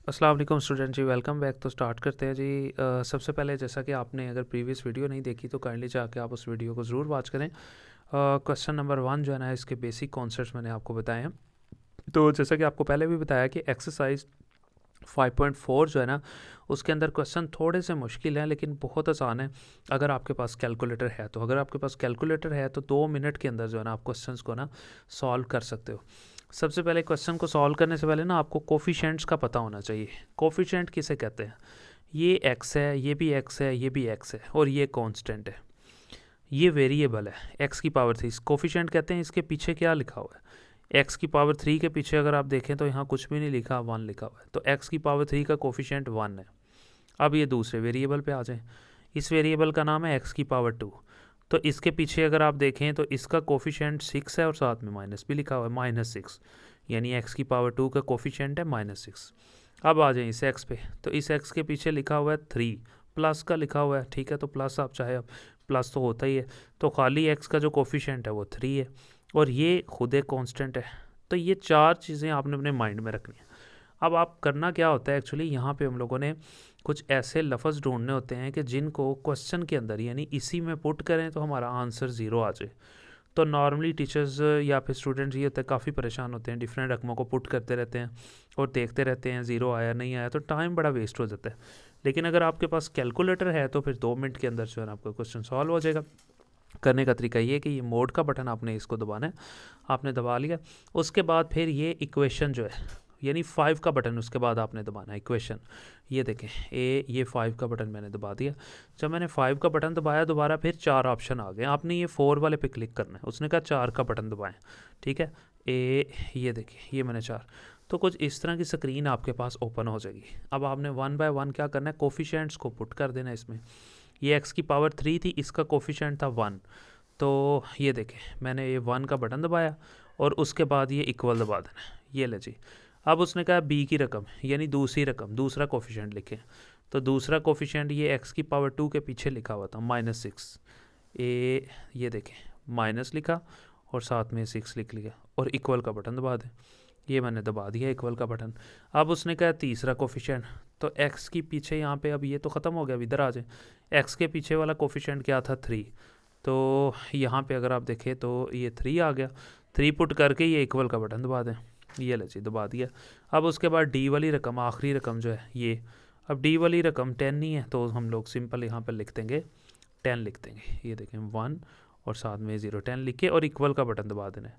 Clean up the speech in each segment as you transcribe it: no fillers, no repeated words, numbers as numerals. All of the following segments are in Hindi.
अस्सलाम वालेकुम स्टूडेंट जी, वेलकम बैक। तो स्टार्ट करते हैं जी। सबसे पहले जैसा कि आपने अगर प्रीवियस वीडियो नहीं देखी तो काइंडली जाके आप उस वीडियो को ज़रूर वॉच करें। क्वेश्चन नंबर 1 जो है ना, इसके बेसिक कॉन्सेप्ट्स मैंने आपको बताए हैं। तो जैसा कि आपको पहले भी बताया कि एक्सरसाइज 5.4 जो है ना, उसके अंदर क्वेश्चन थोड़े से मुश्किल हैं लेकिन बहुत आसान है अगर आपके पास कैलकुलेटर है। तो अगर आपके पास कैलकुलेटर है तो 2 मिनट के अंदर जो है ना, आप क्वेश्चंस को ना सॉल्व कर सकते हो। सबसे पहले क्वेश्चन को सॉल्व करने से पहले ना आपको कोफिशिएंट्स का पता होना चाहिए। कोफिशिएंट किसे कहते हैं? ये एक्स है, ये भी एक्स है, ये भी एक्स है और ये कांस्टेंट है। ये वेरिएबल है एक्स की पावर 3, कोफिशिएंट कहते हैं। इसके पीछे क्या लिखा हुआ है? एक्स की पावर 3 के पीछे अगर आप देखें तो यहाँ कुछ भी नहीं लिखा, 1 लिखा हुआ है। तो एक्स की पावर 3 का कोफिशिएंट 1 है। अब ये दूसरे वेरिएबल पे आ जाए। इस वेरिएबल का नाम है एक्स की पावर 2। तो इसके पीछे अगर आप देखें तो इसका कोफिशिएंट 6 है और साथ में माइनस भी लिखा हुआ है, -6। यानी एक्स की पावर 2 का कोफिशिएंट है -6। अब आ जाए इस एक्स पे। तो इस एक्स के पीछे लिखा हुआ है 3, प्लस का लिखा हुआ है। ठीक है, तो प्लस आप चाहे, अब प्लस तो होता ही है। तो खाली एक्स का जो कोफिशिएंट है वो 3 है और ये खुद एक कांस्टेंट है। तो ये चार चीज़ें आपने अपने माइंड में रखनी है। अब आप करना क्या होता है एक्चुअली, यहाँ पे हम लोगों ने कुछ ऐसे लफ्ज़ ढूंढने होते हैं कि जिनको क्वेश्चन के अंदर यानी इसी में पुट करें तो हमारा आंसर ज़ीरो आ जाए। तो नॉर्मली टीचर्स या फिर स्टूडेंट्स ये होते हैं, काफ़ी परेशान होते हैं, डिफरेंट रकमों को पुट करते रहते हैं और देखते रहते हैं ज़ीरो आया नहीं आया, तो टाइम बड़ा वेस्ट हो जाता है। लेकिन अगर आपके पास कैलकुलेटर है तो फिर 2 मिनट के अंदर जो है ना आपका क्वेश्चन सॉल्व हो जाएगा। करने का तरीका ये है कि ये मोड का बटन आपने इसको दबाना है। आपने दबा लिया, उसके बाद फिर ये इक्वेशन जो है यानी 5 का बटन उसके बाद आपने दबाना है, इक्वेशन। ये देखें ये 5 का बटन मैंने दबा दिया। जब मैंने 5 का बटन दबाया दोबारा फिर 4 ऑप्शन आ गए। आपने ये 4 वाले पे क्लिक करना है। उसने कहा 4 का बटन दबाएं। ठीक है, ये देखिए ये मैंने 4। तो कुछ इस तरह की स्क्रीन आपके पास ओपन हो जाएगी। अब आपने 1 बाय 1 क्या करना है, कोफिशिएंट्स को पुट कर देना है इसमें। ये एक्स की पावर 3 थी, इसका कोफिशिएंट था 1। तो ये देखें मैंने ये 1 का बटन दबाया और उसके बाद ये इक्वल दबा देना है। ये ले जी। अब उसने कहा बी की रकम यानी दूसरी रकम, दूसरा कोफिशिएंट लिखें। तो दूसरा कोफिशिएंट ये एक्स की पावर 2 के पीछे लिखा हुआ था -6। ये देखें माइनस लिखा और साथ में 6 लिख लिया और इक्वल का बटन दबा दें। ये मैंने दबा दिया इक्वल का बटन। अब उसने कहा तीसरा कोफिशिएंट, तो एक्स की पीछे यहाँ पे अब ये तो ख़त्म हो गया, अब इधर आ जाए। एक्स के पीछे वाला कोफिशिएंट क्या था, 3। तो यहाँ पे अगर आप देखें तो ये 3 आ गया। 3 पुट करके ये इक्वल का बटन दबा दें। ये ले जी, दबा दिया। अब उसके बाद डी वाली रकम, आखिरी रकम जो है ये। अब डी वाली रकम 10 नहीं है तो हम लोग सिंपल यहाँ पर लिख देंगे 10 लिख देंगे। ये देखें 1 और साथ में 0, 10 लिख के और इक्वल का बटन दबा देना है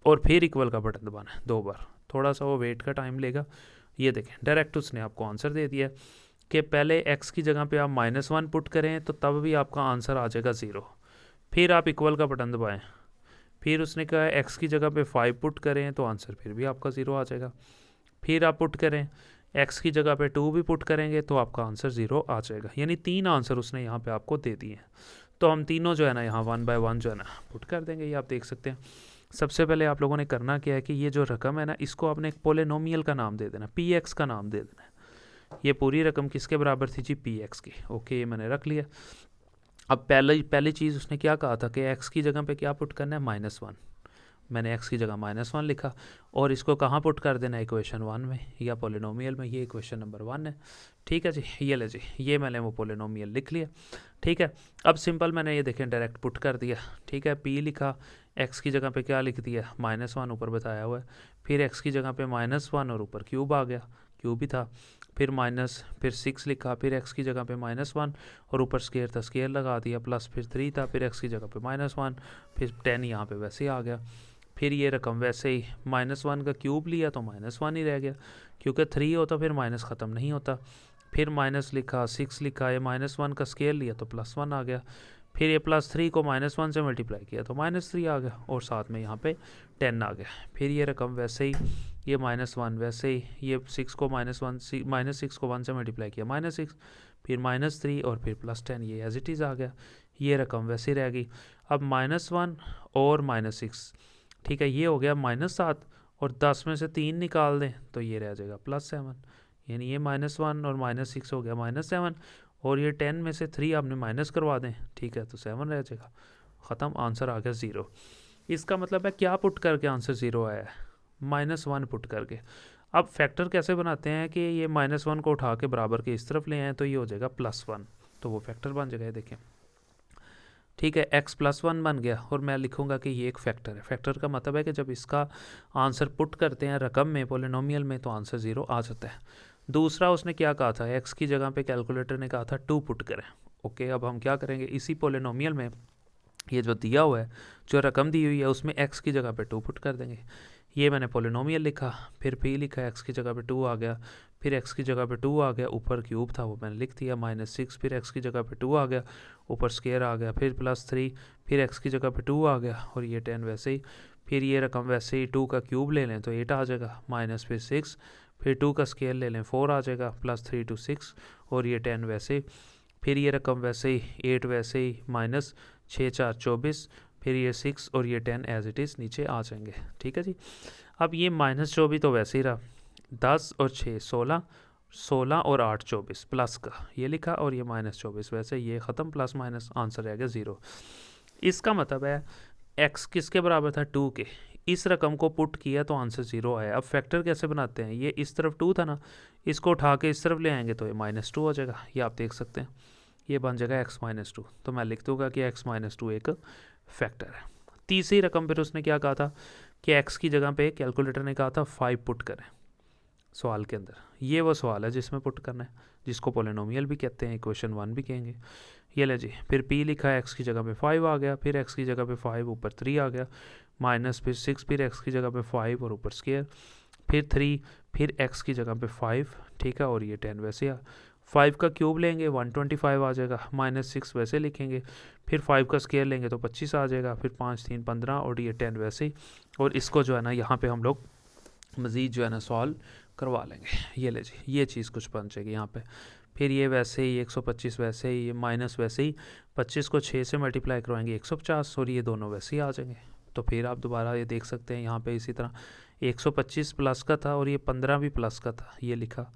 और फिर इक्वल का बटन दबाना है 2 बार। थोड़ा सा वो वेट का टाइम लेगा। ये देखें डायरेक्ट उसने आपको आंसर दे दिया कि पहले x की जगह पे आप -1 पुट करें तो तब भी आपका आंसर आ जाएगा 0। फिर आप इक्वल का बटन दबाएं। फिर उसने कहा x की जगह पे 5 पुट करें तो आंसर फिर भी आपका 0 आ जाएगा। फिर आप पुट करें x की जगह पे 2 भी पुट करेंगे तो आपका आंसर 0 आ जाएगा। यानी 3 आंसर उसने यहाँ पे आपको दे दिए हैं। तो हम तीनों जो है ना यहाँ 1 बाय 1 जो है ना पुट कर देंगे। ये आप देख सकते हैं। सबसे पहले आप लोगों ने करना क्या है कि ये जो रकम है ना, इसको आपने एक पोलिनोमियल का नाम दे देना, पी एक्स का नाम दे देना है। ये पूरी रकम किसके बराबर थी जी, पी एक्स की। ओके, ये मैंने रख लिया। अब पहली चीज़ उसने क्या कहा था कि एक्स की जगह पे क्या पुट करना है, -1। मैंने एक्स की जगह -1 लिखा और इसको कहाँ पुट कर देना है, इक्वेशन 1 में या पोलिनोमियल में। ये इक्वेशन नंबर 1 है। ठीक है जी, ये ले जी, ये मैंने वो पोलिनोमियल लिख लिया। ठीक है, अब सिंपल मैंने ये देखें डायरेक्ट पुट कर दिया। ठीक है, पी लिखा, एक्स की जगह पे क्या लिख दिया, -1 ऊपर बताया हुआ है। फिर एक्स की जगह पे -1 और ऊपर क्यूब आ गया, क्यूब ही था। फिर फिर 6 लिखा, फिर एक्स की जगह पे -1 और ऊपर स्केयर था, स्केयर लगा दिया, प्लस फिर 3 था, फिर एक्स की जगह पे -1, फिर 10 यहाँ पे वैसे ही आ गया। फिर ये रकम वैसे ही -1 का क्यूब लिया तो -1 ही रह गया, क्योंकि 3 होता फिर माइनस ख़त्म नहीं होता। फिर माइनस लिखा, 6 लिखा, ये -1 का स्केयर लिया तो +1 आ गया। फिर ये +3 को -1 से मल्टीप्लाई किया तो -3 आ गया और साथ में यहाँ पे 10 आ गया। फिर ये रकम वैसे ही, ये -1 वैसे ही, ये 6 को -6 को 1 से मल्टीप्लाई किया -6, फिर -3 और फिर +10, ये एज इट इज़ आ गया। ये रकम वैसे ही रह गई। अब -1 और -6, ठीक है, ये हो गया -7 और 10 में से 3 निकाल दें तो ये रह जाएगा +7। यानी ये -1 और -6 हो गया -7 और ये 10 में से 3 आपने माइनस करवा दें, ठीक है, तो 7 रह जाएगा। ख़त्म, आंसर आ गया 0। इसका मतलब है क्या पुट करके आंसर 0 आया है, -1 पुट करके। अब फैक्टर कैसे बनाते हैं कि ये -1 को उठा के बराबर के इस तरफ ले आए तो ये हो जाएगा +1, तो वो फैक्टर बन जाएगा। देखें ठीक है, x+1 बन गया और मैं लिखूंगा कि ये एक फैक्टर है। फैक्टर का मतलब है कि जब इसका आंसर पुट करते हैं रकम में, पोलिनोमियल में, तो आंसर 0 आ जाता है। दूसरा उसने क्या कहा था, x की जगह पे कैलकुलेटर ने कहा था 2 पुट करें। ओके, अब हम क्या करेंगे, इसी पोलिनोमियल में ये जो दिया हुआ है, जो रकम दी हुई है, उसमें x की जगह पे 2 पुट कर देंगे। ये मैंने पोलिनोमियल लिखा, फिर p लिखा, x की जगह पे 2 आ गया, फिर x की जगह पे 2 आ गया, ऊपर क्यूब था वो मैंने लिख दिया -6, फिर x की जगह पे 2 आ गया, ऊपर स्केयर आ गया, फिर +3, फिर x की जगह पे 2 आ गया और ये 10 वैसे ही। फिर ये रकम वैसे ही 2 का क्यूब ले लें तो 8 आ जाएगा, माइनस फिर 6, फिर 2 का स्केयर ले लें 4 आ जाएगा, +3 to 6 और ये 10 वैसे ही। फिर ये रकम वैसे ही 8 वैसे ही, माइनस 6 4 24, फिर ये 6 और ये 10 एज इट इज़ नीचे आ जाएंगे। ठीक है जी। अब ये -24 तो वैसे ही रहा, 10 और 6 16, 16 और 8 24 प्लस का ये लिखा और ये -24 वैसे ये ख़त्म, प्लस माइनस आंसर रहेगा 0। इसका मतलब है x किसके बराबर था, 2 के। इस रकम को पुट किया तो आंसर 0 आया। अब फैक्टर कैसे बनाते हैं, ये इस तरफ 2 था ना, इसको उठा के इस तरफ ले आएंगे तो ये -2 हो जाएगा। ये आप देख सकते हैं, ये बन जाएगा x -2। तो मैं लिख दूंगा कि x -2 एक फैक्टर है। तीसरी रकम फिर उसने क्या कहा था कि x की जगह पे कैलकुलेटर ने कहा था 5 पुट करें सवाल के अंदर। ये वो सवाल है जिसमें पुट करना है, जिसको पोलिनोमियल भी कहते हैं, इक्वेशन 1 भी कहेंगे। ये ले जी, फिर p लिखा है, x की जगह पे 5 आ गया, फिर x की जगह पे 5 ऊपर 3 आ गया, माइनस फिर 6, फिर x की जगह पे 5 और ऊपर स्केयर, फिर 3, फिर x की जगह पे 5, ठीक है, और ये 10 वैसे आ। 5 का क्यूब लेंगे 125 आ जाएगा, -6 वैसे लिखेंगे, फिर 5 का स्केयर लेंगे तो 25 आ जाएगा, फिर 5 3 15 और ये 10 वैसे ही। और इसको जो है ना यहाँ पे हम लोग मज़ीद जो है ना सॉल्व करवा लेंगे। ये ले जी, ये चीज़ कुछ बन जाएगी यहाँ पे। फिर ये वैसे ही 125 वैसे ही, माइनस वैसे ही, 25 को 6 से मल्टीप्लाई करवाएंगे 150 और ये दोनों वैसे ही आ जाएंगे। तो फिर आप दोबारा ये देख सकते हैं यहाँ पे इसी तरह 125 प्लस का था और ये 15 भी प्लस का था, ये लिखा।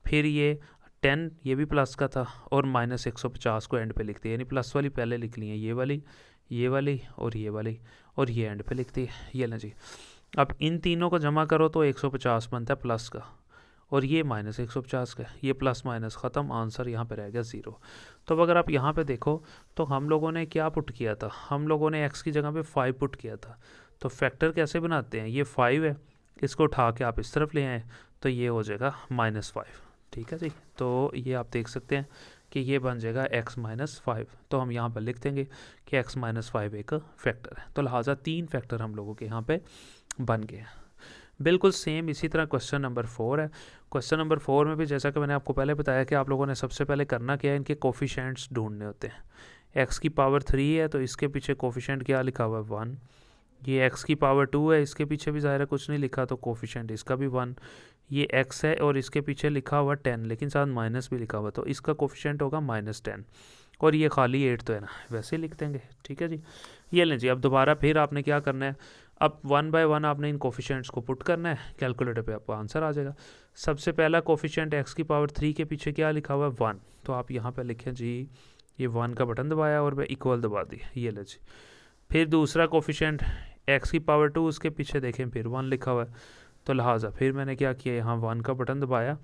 फिर ये 10 ये भी प्लस का था और -150 को एंड पे लिखते हैं, यानी प्लस वाली पहले लिख ली है, ये वाली और ये वाली और ये एंड पे लिखती है। ये लें जी, अब इन तीनों को जमा करो तो 150 बनता है प्लस का और ये -150 का, ये प्लस माइनस ख़त्म, आंसर यहाँ पे रह गया 0। तो अगर आप यहाँ पे देखो तो हम लोगों ने क्या पुट किया था, हम लोगों ने x की जगह पे 5 पुट किया था। तो फैक्टर कैसे बनाते हैं, ये 5 है, इसको उठा के आप इस तरफ ले आए तो ये हो जाएगा -5। ठीक है जी, तो ये आप देख सकते हैं कि ये बन जाएगा x -5। तो हम यहाँ पर लिख देंगे कि x -5 एक फैक्टर है। तो लिहाजा 3 फैक्टर हम लोगों के यहाँ पे बन गए। बिल्कुल सेम इसी तरह क्वेश्चन नंबर 4 है। क्वेश्चन नंबर 4 में भी जैसा कि मैंने आपको पहले बताया कि आप लोगों ने सबसे पहले करना क्या है, इनके कोफिशेंट्स ढूंढने होते हैं। x की पावर 3 है तो इसके पीछे कोफिशेंट क्या लिखा हुआ है 1। ये x की पावर 2 है, इसके पीछे भी ज़ाहिर है कुछ नहीं लिखा तो कोफिशेंट इसका भी 1। ये x है और इसके पीछे लिखा हुआ 10 लेकिन साथ माइनस भी लिखा हुआ, तो इसका कोफिशेंट होगा -10 और ये खाली 8 तो है ना, वैसे लिख देंगे। ठीक है जी, ये लें जी। अब दोबारा फिर आपने क्या करना है, अब 1 बाय 1 आपने इन कोफिशेंट्स को पुट करना है, कैलकुलेटर पे आपको आंसर आ जाएगा। सबसे पहला कोफिशेंट x की पावर 3 के पीछे क्या लिखा हुआ है 1, तो आप यहाँ पे लिखें जी, ये 1 का बटन दबाया और मैं इक्वल दबा दी, ये ले जी। फिर दूसरा कोफिशेंट x की पावर 2, उसके पीछे देखें फिर 1 लिखा हुआ है, तो लिहाजा फिर मैंने क्या किया, यहाँ 1 का बटन दबाया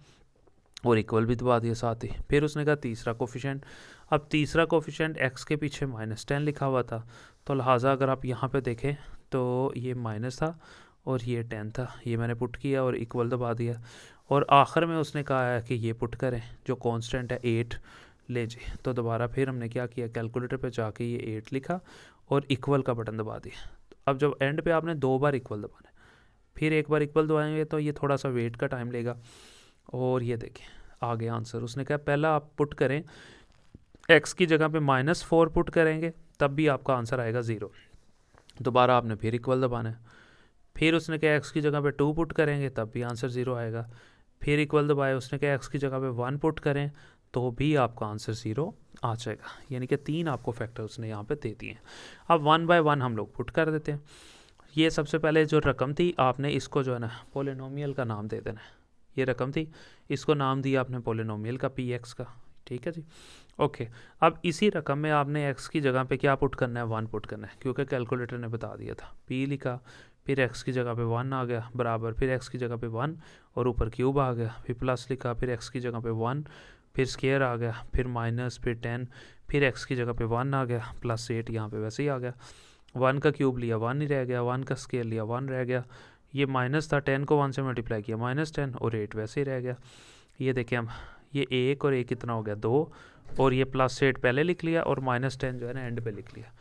और इक्वल भी दबा दिया साथ ही। फिर उसने कहा तीसरा कोफिशेंट, अब तीसरा कोफिशेंट x के पीछे -10 लिखा हुआ था, तो लिहाजा अगर आप यहाँ पे देखें तो ये माइनस था और ये 10 था, ये मैंने पुट किया और इक्वल दबा दिया। और आखिर में उसने कहा है कि ये पुट करें जो कांस्टेंट है 8 ले जी। तो दोबारा फिर हमने क्या किया, कैलकुलेटर पे जाके ये 8 लिखा और इक्वल का बटन दबा दिया। अब जब एंड पे आपने 2 बार इक्वल दबाना है, फिर एक बार इक्वल दबाएंगे तो ये थोड़ा सा वेट का टाइम लेगा। और ये देखें आ गया आंसर। उसने कहा पहला आप पुट करें, x की जगह पे -4 पुट करेंगे तब भी आपका आंसर आएगा 0। दोबारा आपने फिर इक्वल दबाना है। फिर उसने कहा x की जगह पे 2 पुट करेंगे तब भी आंसर 0 आएगा। फिर इक्वल दबाया, उसने कहा x की जगह पे 1 पुट करें तो भी आपका आंसर 0 आ जाएगा। यानी कि 3 आपको फैक्टर उसने यहाँ पे दे दिए। अब 1 बाय 1 हम लोग पुट कर देते हैं। ये सबसे पहले जो रकम थी आपने इसको जो है ना पोलिनोमियल का नाम दे देना है। ये रकम थी, इसको नाम दिया आपने पोलिनोमियल का px का। ठीक है जी, ओके। अब इसी रकम में आपने x की जगह पे क्या पुट करना है, 1 पुट करना है, क्योंकि कैलकुलेटर ने बता दिया था। p लिखा, फिर x की जगह पे 1 आ गया बराबर, फिर x की जगह पे 1 और ऊपर क्यूब आ गया, फिर प्लस लिखा, फिर x की जगह पे 1, फिर स्केयर आ गया, फिर माइनस, फिर 10, फिर x की जगह पे 1 आ गया, प्लस 8 यहाँ पे वैसे ही आ गया, 1 का क्यूब लिया 1 ही रह गया, 1 का स्केयर लिया 1 रह गया, ये माइनस था 10 को 1 से मल्टीप्लाई किया -10 और 8 वैसे ही रह गया। ये देखें हम, ये 1 और 1 कितना हो गया 2, और ये प्लस 8 पहले लिख लिया और -10 जो है ना एंड पे लिख लिया।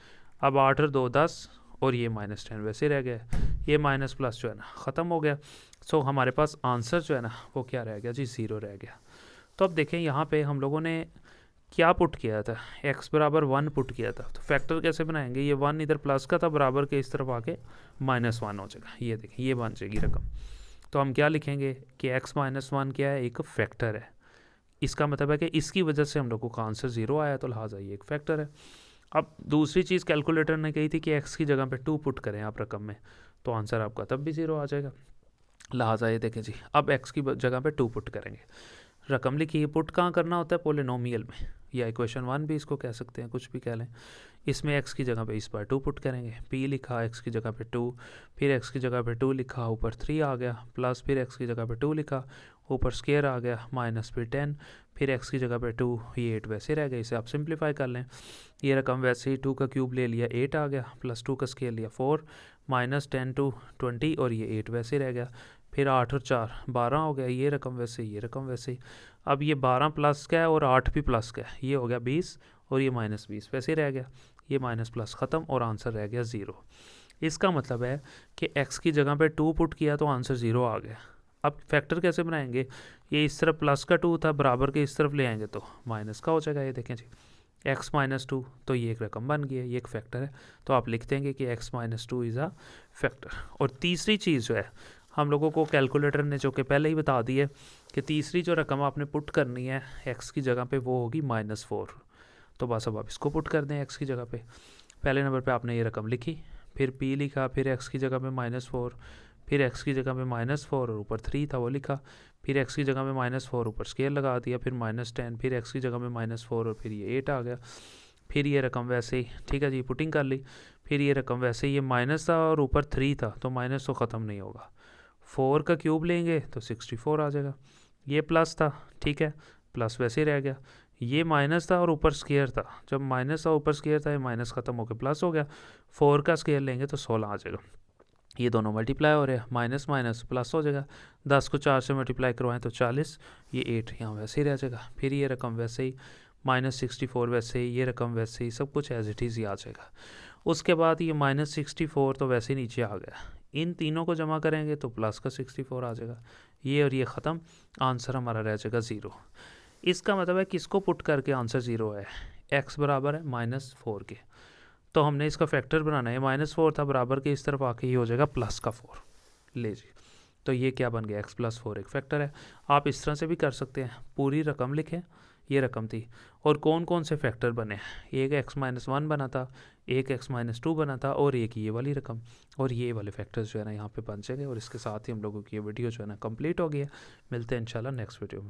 अब 8 और 2 10 और ये -10 वैसे रह गया, ये माइनस प्लस जो है ना ख़त्म हो गया। सो हमारे पास आंसर जो है ना वो क्या रह गया जी 0 रह गया। तो अब देखें यहाँ पे हम लोगों ने क्या पुट किया था, x बराबर 1 पुट किया था। तो फैक्टर कैसे बनाएंगे, ये 1 इधर प्लस का था बराबर के इस तरफ आके -1 हो जाएगा, ये देखें ये बन जाएगी रकम। तो हम क्या लिखेंगे कि x -1 क्या है, एक फैक्टर है। इसका मतलब है कि इसकी वजह से हम लोगों का आंसर 0 आया, तो लिहाजा ये एक फैक्टर है। अब दूसरी चीज़ कैलकुलेटर ने कही थी कि x की जगह पे 2 पुट करें आप रकम में, तो आंसर आपका तब भी 0 आ जाएगा। लिहाजा ये देखें जी, अब x की जगह पे 2 पुट करेंगे, रकम लिखी, पुट कहाँ करना होता है, पोलिनोमियल में, या इक्वेशन 1 भी इसको कह सकते हैं, कुछ भी कह लें। इसमें x की जगह पे इस बार 2 पुट करेंगे, p लिखा x की जगह पे 2, फिर x की जगह पे 2 लिखा, ऊपर 3 आ गया, प्लस फिर x की जगह पे 2 लिखा, ऊपर स्केयर आ गया, माइनस फिर 10, फिर x की जगह पे 2, ये 8 वैसे रह गया। इसे आप सिंप्लीफाई कर लें, ये रकम वैसे ही 2 का क्यूब ले लिया 8 आ गया, प्लस 2 का स्केयर लिया 4, -10 to 20 और ये 8 वैसे रह गया, फिर 8 और 4 12 हो गया, ये रकम वैसे ही, ये रकम वैसे ही। अब ये 12 प्लस का है और 8 भी प्लस का है, ये हो गया 20 और ये -20 वैसे ही रह गया, ये माइनस प्लस ख़त्म और आंसर रह गया 0। इसका मतलब है कि x की जगह पे 2 पुट किया तो आंसर 0 आ गया। अब फैक्टर कैसे बनाएंगे, ये इस तरफ प्लस का 2 था बराबर के इस तरफ ले आएंगे तो माइनस का हो जाएगा, ये देखें जी x -2, तो ये एक रकम बन गई है, ये एक फैक्टर है। तो आप लिख देंगे कि x -2 इज़ अ फैक्टर। और तीसरी चीज़ जो है हम लोगों को कैलकुलेटर ने जो कि पहले ही बता दी है कि तीसरी जो रकम आपने पुट करनी है x की जगह पे वो होगी -4। तो बस अब आप इसको पुट कर दें x की जगह पे। पहले नंबर पे आपने ये रकम लिखी, फिर p लिखा, फिर x की जगह पे -4, फिर x की जगह पे -4 और ऊपर 3 था वो लिखा, फिर x की जगह में -4 ऊपर स्केयर लगा दिया, फिर -10, फिर x की जगह में -4 और फिर ये 8 आ गया, फिर ये रकम वैसे ही, ठीक है जी पुटिंग कर ली, फिर ये रकम वैसे ही, ये माइनस था और ऊपर 3 था तो माइनस तो ख़त्म नहीं होगा, 4 का क्यूब लेंगे तो 64 आ जाएगा, ये प्लस था, ठीक है प्लस वैसे ही रह गया, ये माइनस था और ऊपर स्केयर था, जब माइनस था ऊपर स्केयर था ये माइनस ख़त्म होकर प्लस हो गया, 4 का स्केयर लेंगे तो 16 आ जाएगा, ये दोनों मल्टीप्लाई हो रहे हैं, माइनस माइनस प्लस हो जाएगा, 10 को 4 से मल्टीप्लाई करवाएं तो 40, ये 8 यहाँ वैसे ही रह जाएगा, फिर ये रकम वैसे ही -64 वैसे ही, ये रकम वैसे ही, सब कुछ एज इट इज़ ही आ जाएगा। उसके बाद ये -64 तो वैसे ही नीचे आ गया, इन तीनों को जमा करेंगे तो प्लस का 64 आ जाएगा, ये और ये ख़त्म, आंसर हमारा रह जाएगा 0। इसका मतलब है किसको पुट करके आंसर 0 है, x बराबर है -4 के, तो हमने इसका फैक्टर बनाना है, -4 था बराबर के इस तरफ आके ही हो जाएगा प्लस का 4, ले जी, तो ये क्या बन गया x + 4 एक फैक्टर है। आप इस तरह से भी कर सकते हैं, पूरी रकम लिखें, ये रकम थी और कौन कौन से फैक्टर बने, एक x -1 बना था, एक x -2 बना था और एक ये वाली रकम, और ये वाले फैक्टर्स जो है ना यहाँ पे बन जाएंगे। और इसके साथ ही हम लोगों की ये वीडियो जो है ना कंप्लीट हो गई है। मिलते हैं इंशाल्लाह नेक्स्ट वीडियो में।